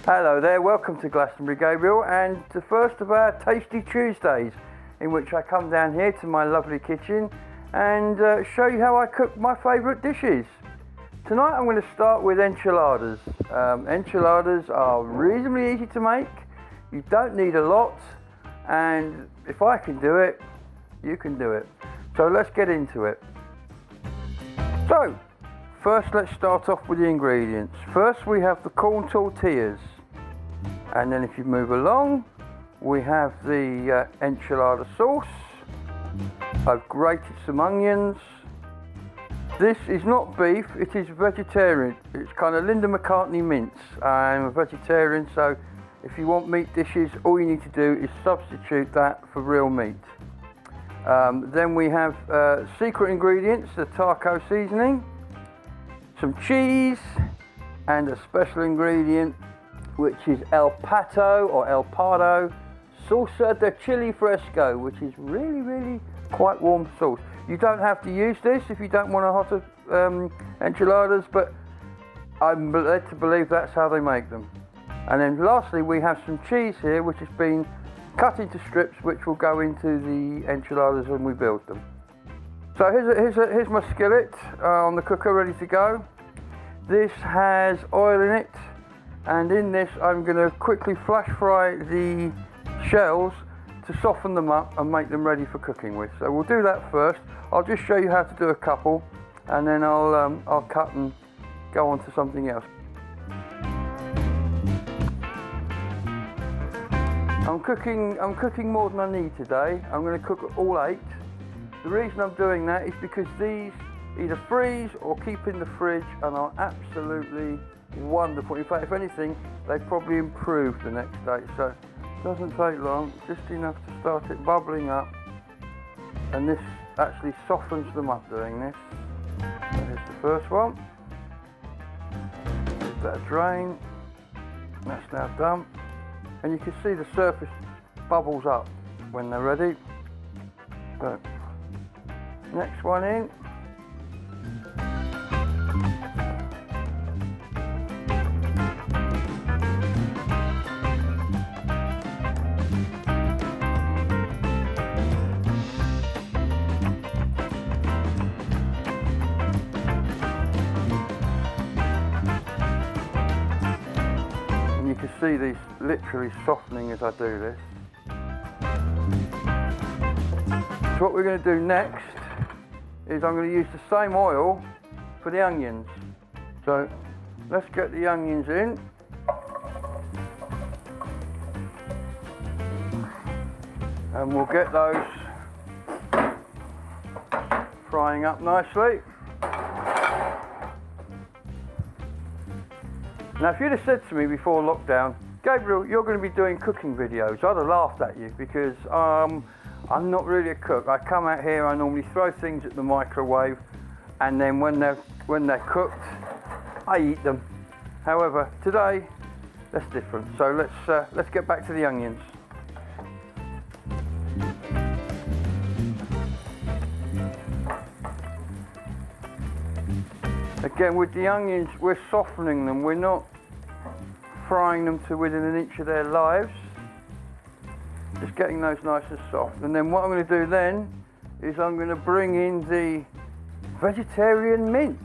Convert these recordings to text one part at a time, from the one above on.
Hello there, welcome to Glastonbury, Gabriel, and the first of our Tasty Tuesdays, in which I come down here to my lovely kitchen and show you how I cook my favourite dishes. Tonight I'm going to start with enchiladas. Enchiladas are reasonably easy to make, you don't need a lot, and if I can do it, you can do it. So let's get into it. So, first let's start off with the ingredients. First we have the corn tortillas, and then if you move along we have the enchilada sauce. I've grated some onions. This is not beef, it is vegetarian. It's kind of Linda McCartney mince. I'm a vegetarian, so if you want meat dishes, all you need to do is substitute that for real meat. Then we have secret ingredients, the taco seasoning, some cheese, and a special ingredient which is el pato or el pardo salsa de chili fresco, which is really quite warm sauce. You don't have to use this if you don't want a hot enchiladas, but I'm led to believe that's how they make them. And then lastly we have some cheese here which has been cut into strips, which will go into the enchiladas when we build them. So here's my skillet on the cooker ready to go. This has oil in it, and in this I'm going to quickly flash fry the shells to soften them up and make them ready for cooking with. So we'll do that first. I'll just show you how to do a couple, and then I'll cut and go on to something else. I'm cooking more than I need today. I'm going to cook all 8. The reason I'm doing that is because these either freeze or keep in the fridge and are absolutely wonderful. In fact, if anything, they probably improve the next day. So it doesn't take long, just enough to start it bubbling up, and this actually softens them up doing this. So here's the first one. Give that a drain. That's now done. And you can see the surface bubbles up when they're ready. So, next one in. You can see these literally softening as I do this. So what we're going to do next is I'm going to use the same oil for the onions. So let's get the onions in. And we'll get those frying up nicely. Now, if you'd have said to me before lockdown, Gabriel, you're going to be doing cooking videos, I'd have laughed at you, because I'm not really a cook. I come out here, I normally throw things at the microwave, and then when they're cooked, I eat them. However, today, that's different. So let's get back to the onions. Again, with the onions, we're softening them. We're not frying them to within an inch of their lives. Just getting those nice and soft. And then what I'm going to do then is I'm going to bring in the vegetarian mince.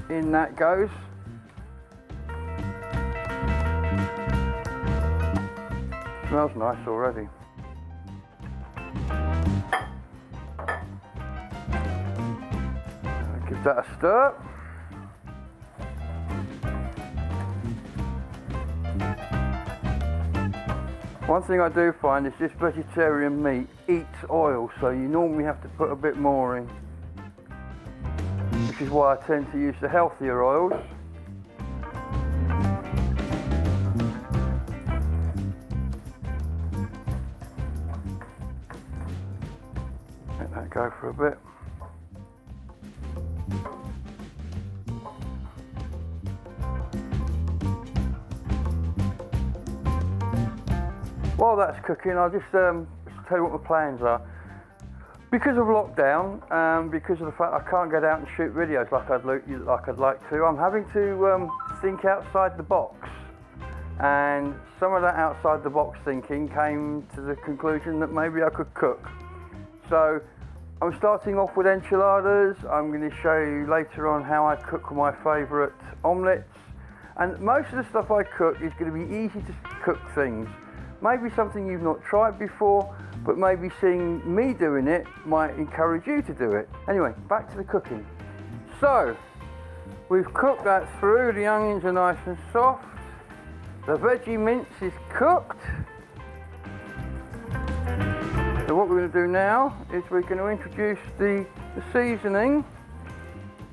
In that goes. Smells nice already. Give that a stir. One thing I do find is this vegetarian meat eats oil, so you normally have to put a bit more in, which is why I tend to use the healthier oils. Let that go for a bit. While that's cooking, I'll just tell you what my plans are. Because of lockdown, because of the fact I can't get out and shoot videos like I'd like to, I'm having to think outside the box. and some of that outside the box thinking came to the conclusion that maybe I could cook. So I'm starting off with enchiladas. I'm going to show you later on how I cook my favourite omelettes, and most of the stuff I cook is going to be easy to cook things. Maybe something you've not tried before, but maybe seeing me doing it might encourage you to do it. Anyway, back to the cooking. So we've cooked that through, the onions are nice and soft, the veggie mince is cooked. So what we're going to do now is we're going to introduce the seasoning,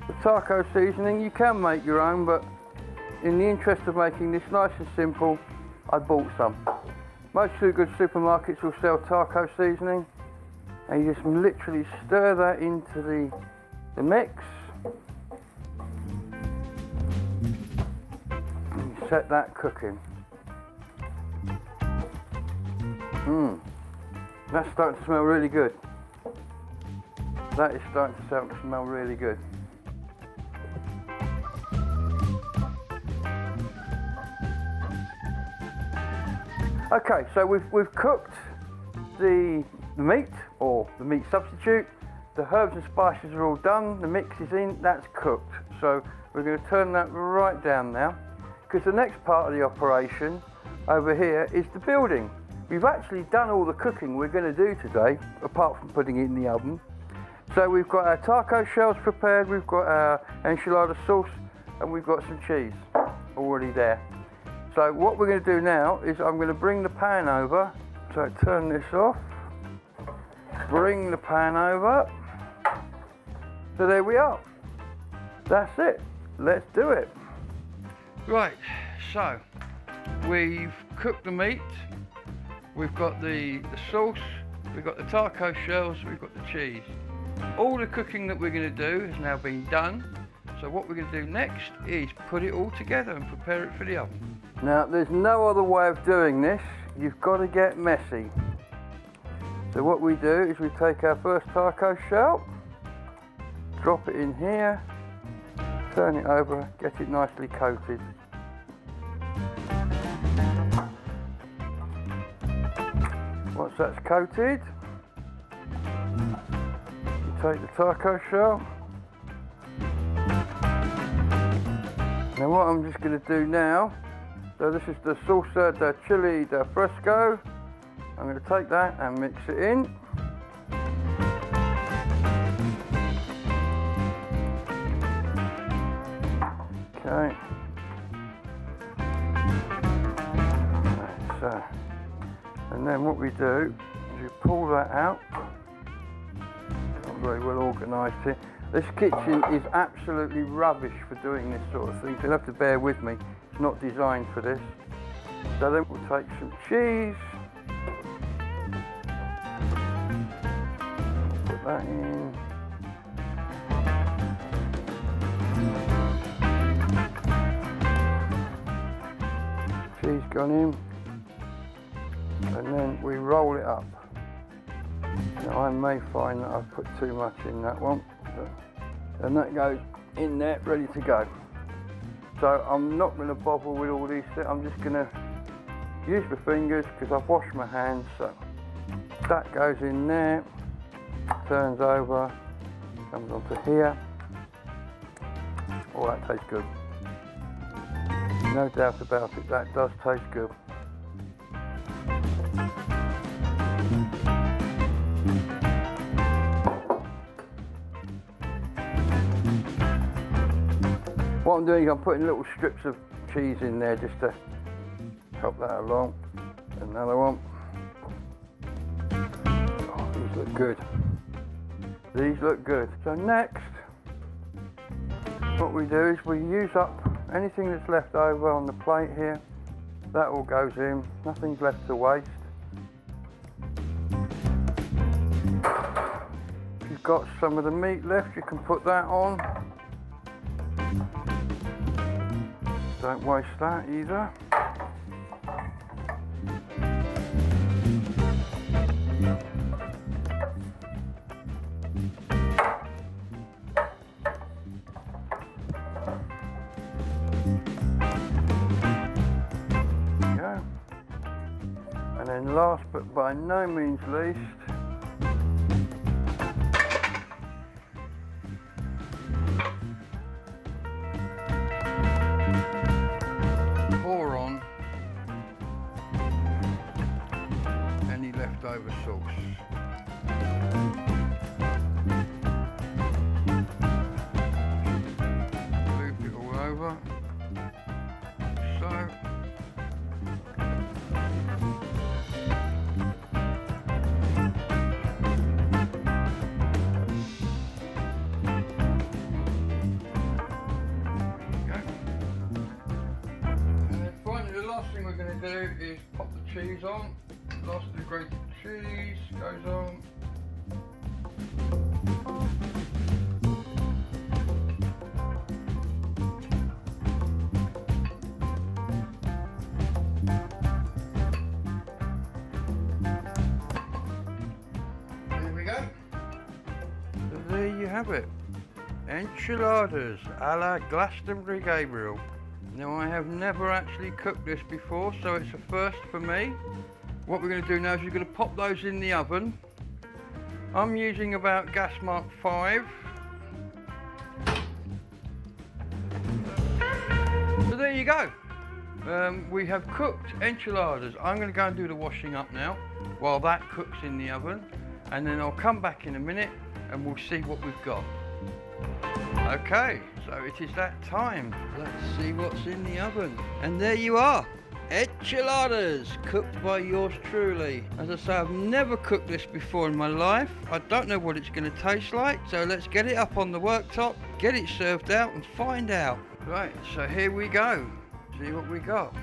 the taco seasoning. You can make your own, but in the interest of making this nice and simple, I bought some. Most of the good supermarkets will sell taco seasoning, and you just literally stir that into the mix. And set that cooking. That's starting to smell really good. That is starting to smell really good. Okay, so we've cooked the meat, or the meat substitute. The herbs and spices are all done. The mix is in, that's cooked. So we're going to turn that right down now, because the next part of the operation over here is the building. We've actually done all the cooking we're going to do today, apart from putting it in the oven. So we've got our taco shells prepared, we've got our enchilada sauce, and we've got some cheese already there. So what we're going to do now is I'm going to bring the pan over. So turn this off, bring the pan over. So there we are. That's it. Let's do it. Right, so we've cooked the meat. We've got the sauce, we've got the taco shells, we've got the cheese. All the cooking that we're going to do has now been done. So what we're going to do next is put it all together and prepare it for the oven. Now there's no other way of doing this. You've got to get messy. So what we do is we take our first taco shell, drop it in here, turn it over, get it nicely coated. Once that's coated, you take the taco shell. Now what I'm just going to do now, so this is the salsa de chili de fresco. I'm going to take that and mix it in. Okay. So, and then what we do is we pull that out. Not very well organised here. This kitchen is absolutely rubbish for doing this sort of thing, so you'll have to bear with me. It's not designed for this. So then we'll take some cheese, put that in. Cheese gone in, and then we roll it up. Now I may find that I've put too much in that one, and that goes in there ready to go. So I'm not going to bother with all these things. I'm just going to use my fingers because I've washed my hands. So that goes in there, turns over, comes onto here. Oh, that tastes good. No doubt about it, that does taste good. What I'm doing is I'm putting little strips of cheese in there just to help that along. Another one. Oh, these look good. These look good. So next, what we do is we use up anything that's left over on the plate here. That all goes in, nothing's left to waste. If you've got some of the meat left, you can put that on. Don't waste that either. And last but by no means least, pour on any leftover sauce. Loop it all over, so. Last thing we're going to do is pop the cheese on. Last of the grated cheese goes on. There we go. So there you have it. Enchiladas a la Glastonbury Gabriel. Now I have never actually cooked this before, so it's a first for me. What we're going to do now is we're going to pop those in the oven. I'm using about gas mark 5. So there you go. We have cooked enchiladas. I'm going to go and do the washing up now while that cooks in the oven, and then I'll come back in a minute and we'll see what we've got. Okay, so it is that time. Let's see what's in the oven. And there you are, enchiladas, cooked by yours truly. As I say, I've never cooked this before in my life. I don't know what it's going to taste like, so let's get it up on the worktop, get it served out and find out. Right, so here we go. See what we got.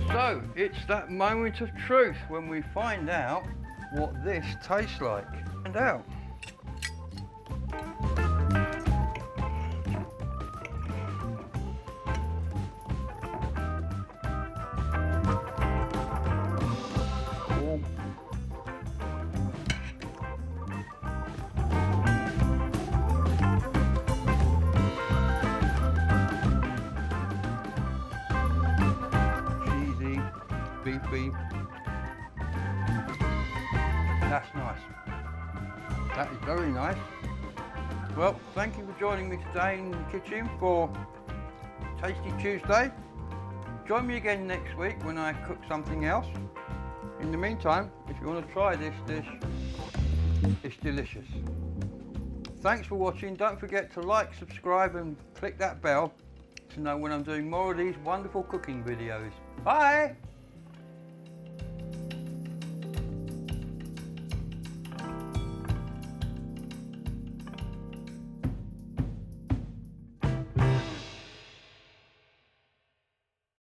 So, it's that moment of truth when we find out what this tastes like. Find out. Beefy. That's nice. That is very nice. Well, thank you for joining me today in the kitchen for Tasty Tuesday. Join me again next week when I cook something else. In the meantime, if you want to try this dish, it's delicious. Thanks for watching. Don't forget to like, subscribe and click that bell to know when I'm doing more of these wonderful cooking videos. Bye!